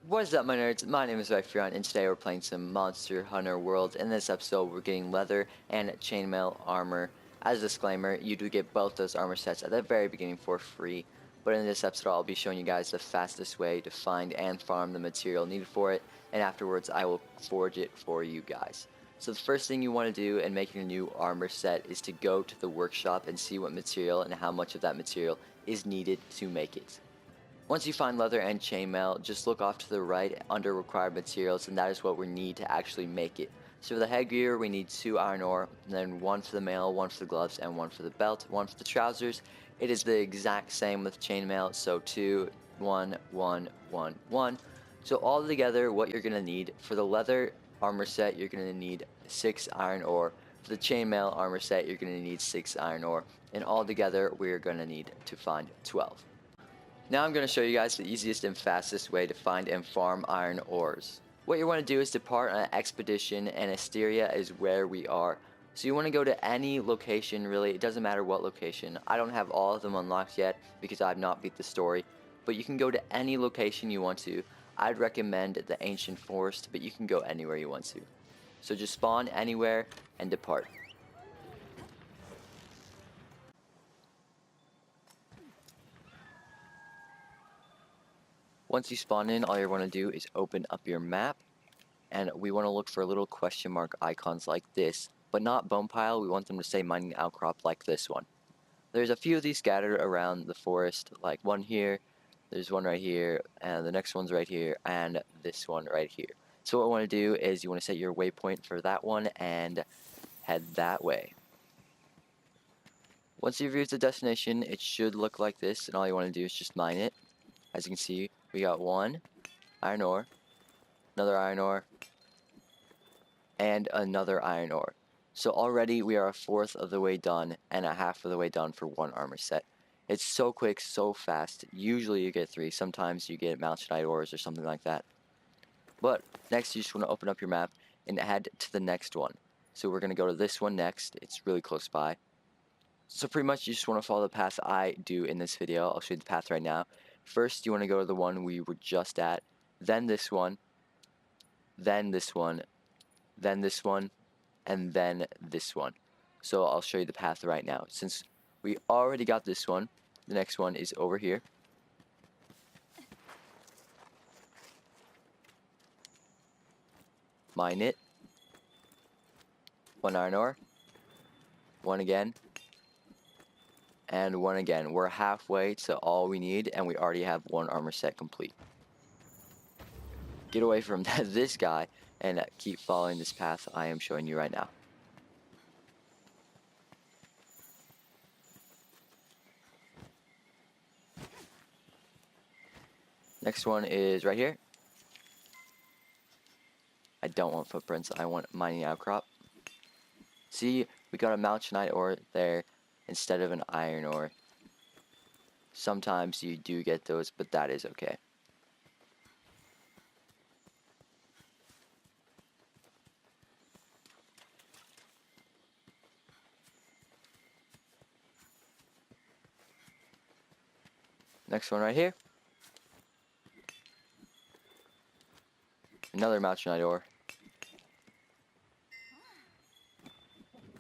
What is up, my nerds? My name is Rifrion, and today we're playing some Monster Hunter World. In this episode, we're getting leather and chainmail armor. As a disclaimer, you do get both those armor sets at the very beginning for free. But in this episode, I'll be showing you guys the fastest way to find and farm the material needed for it, and afterwards, I will forge it for you guys. So the first thing you want to do in making a new armor set is to go to the workshop and see what material and how much of that material is needed to make it. Once you find leather and chainmail, just look off to the right under required materials, and that is what we need to actually make it. So for the headgear, we need 2 iron ore, and then 1 for the mail, 1 for the gloves, and 1 for the belt, 1 for the trousers. It is the exact same with chainmail, so 2, 1, 1, 1, 1. So all together, what you're going to need for the leather armor set, you're going to need 6 iron ore. For the chainmail armor set, you're going to need 6 iron ore, and all together, we're going to need to find 12. Now I'm going to show you guys the easiest and fastest way to find and farm iron ores. What you want to do is depart on an expedition, and Asteria is where we are. So you want to go to any location, really. It doesn't matter what location. I don't have all of them unlocked yet because I have not beat the story. But you can go to any location you want to. I'd recommend the Ancient Forest, but you can go anywhere you want to. So just spawn anywhere and depart. Once you spawn in, all you want to do is open up your map, and we want to look for little question mark icons like this, but not bone pile. We want them to say mining outcrop like this one. There's a few of these scattered around the forest, like one here, there's one right here, and the next one's right here, and this one right here. So what I want to do is you want to set your waypoint for that one and head that way. Once you've reached the destination, it should look like this, and all you want to do is just mine it. As you can see, we got 1 iron ore, another iron ore, and another iron ore. So already we are a fourth of the way done and a half of the way done for 1 armor set. It's so quick, so fast. Usually you get 3, sometimes you get malachite ores or something like that. But next you just want to open up your map and head to the next one. So we're going to go to this one next. It's really close by. So pretty much you just want to follow the path I do in this video. I'll show you the path right now. First you want to go to the one we were just at, then this one, then this one, then this one, and then this one. So I'll show you the path right now. Since we already got this one, the next one is over here. Mine it. 1 iron ore. 1 again. And 1 again. We're halfway to all we need, and we already have 1 armor set complete. Get away from this guy and keep following this path I am showing you right now. Next one is right here. I don't want footprints, I want mining outcrop. See, we got a malachite ore there instead of an iron ore. Sometimes you do get those, but that is okay. Next one right here. Another malachite ore.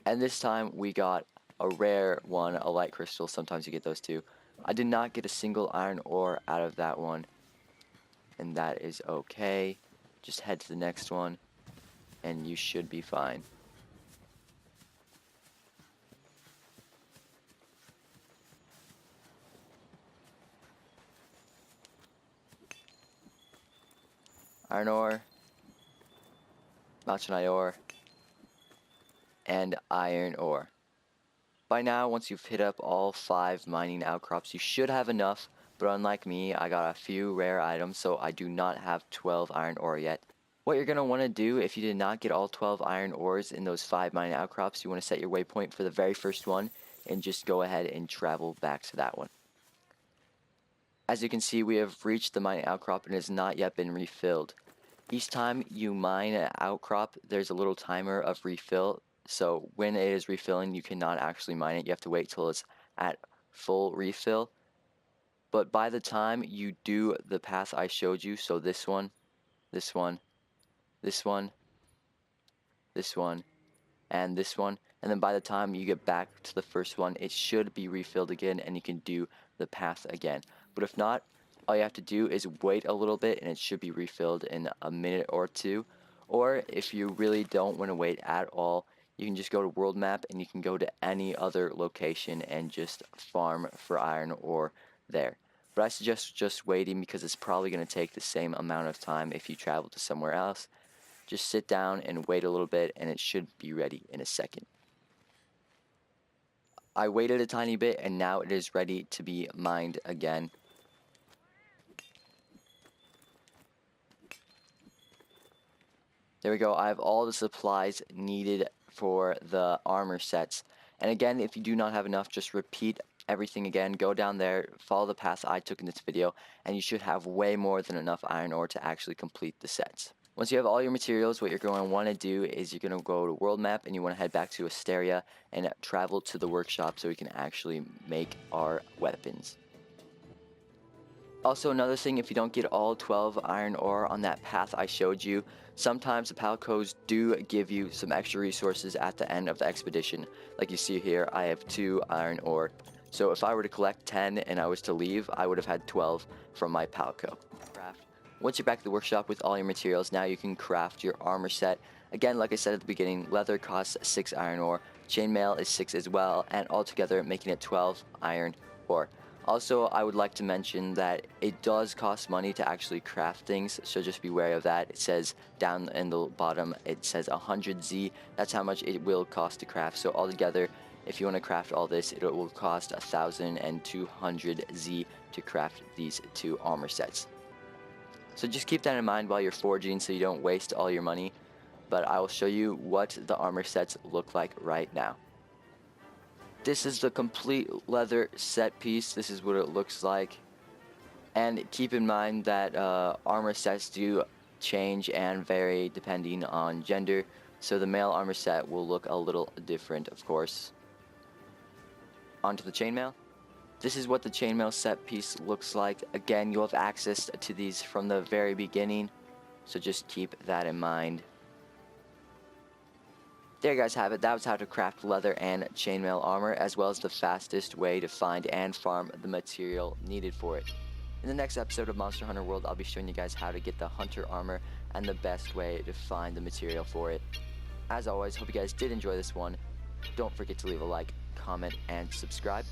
And this time we got a rare one, a light crystal. Sometimes you get those too. I did not get a single iron ore out of that one, and that is okay. Just head to the next one and you should be fine. Iron ore, malachite ore, and iron ore. By now, once you've hit up all 5 mining outcrops, you should have enough, but unlike me, I got a few rare items, so I do not have 12 iron ore yet. What you're going to want to do if you did not get all 12 iron ores in those 5 mining outcrops, you want to set your waypoint for the very first one, and just go ahead and travel back to that one. As you can see, we have reached the mining outcrop and it has not yet been refilled. Each time you mine an outcrop, there's a little timer of refill. So when it is refilling, you cannot actually mine it. You have to wait till it's at full refill. But by the time you do the path I showed you, so this one, this one, this one, this one, and this one, and then by the time you get back to the first one, it should be refilled again and you can do the path again. But if not, all you have to do is wait a little bit and it should be refilled in a minute or two. Or if you really don't want to wait at all, you can just go to world map and you can go to any other location and just farm for iron ore there. But I suggest just waiting because it's probably going to take the same amount of time if you travel to somewhere else. Just sit down and wait a little bit and it should be ready in a second. I waited a tiny bit and now it is ready to be mined again. There we go. I have all the supplies needed for the armor sets. And again, if you do not have enough, just repeat everything again. Go down there, follow the path I took in this video, and you should have way more than enough iron ore to actually complete the sets. Once you have all your materials, what you're going to want to do is you're going to go to world map and you want to head back to Asteria and travel to the workshop so we can actually make our weapons. Also, another thing, if you don't get all 12 iron ore on that path I showed you, sometimes the palcos do give you some extra resources at the end of the expedition. Like you see here, I have 2 iron ore. So if I were to collect 10 and I was to leave, I would have had 12 from my palco. Once you're back at the workshop with all your materials, now you can craft your armor set. Again, like I said at the beginning, leather costs 6 iron ore, chainmail is 6 as well, and altogether making it 12 iron ore. Also, I would like to mention that it does cost money to actually craft things, so just be wary of that. It says down in the bottom, it says 100Z. That's how much it will cost to craft. So altogether, if you want to craft all this, it will cost 1,200Z to craft these 2 armor sets. So just keep that in mind while you're forging so you don't waste all your money. But I will show you what the armor sets look like right now. This is the complete leather set piece. This is what it looks like. And keep in mind that armor sets do change and vary depending on gender. So the male armor set will look a little different, of course. Onto the chainmail. This is what the chainmail set piece looks like. Again, you'll have access to these from the very beginning. So just keep that in mind. There you guys have it. That was how to craft leather and chainmail armor, as well as the fastest way to find and farm the material needed for it. In the next episode of Monster Hunter World, I'll be showing you guys how to get the hunter armor and the best way to find the material for it. As always, hope you guys did enjoy this one. Don't forget to leave a like, comment, and subscribe.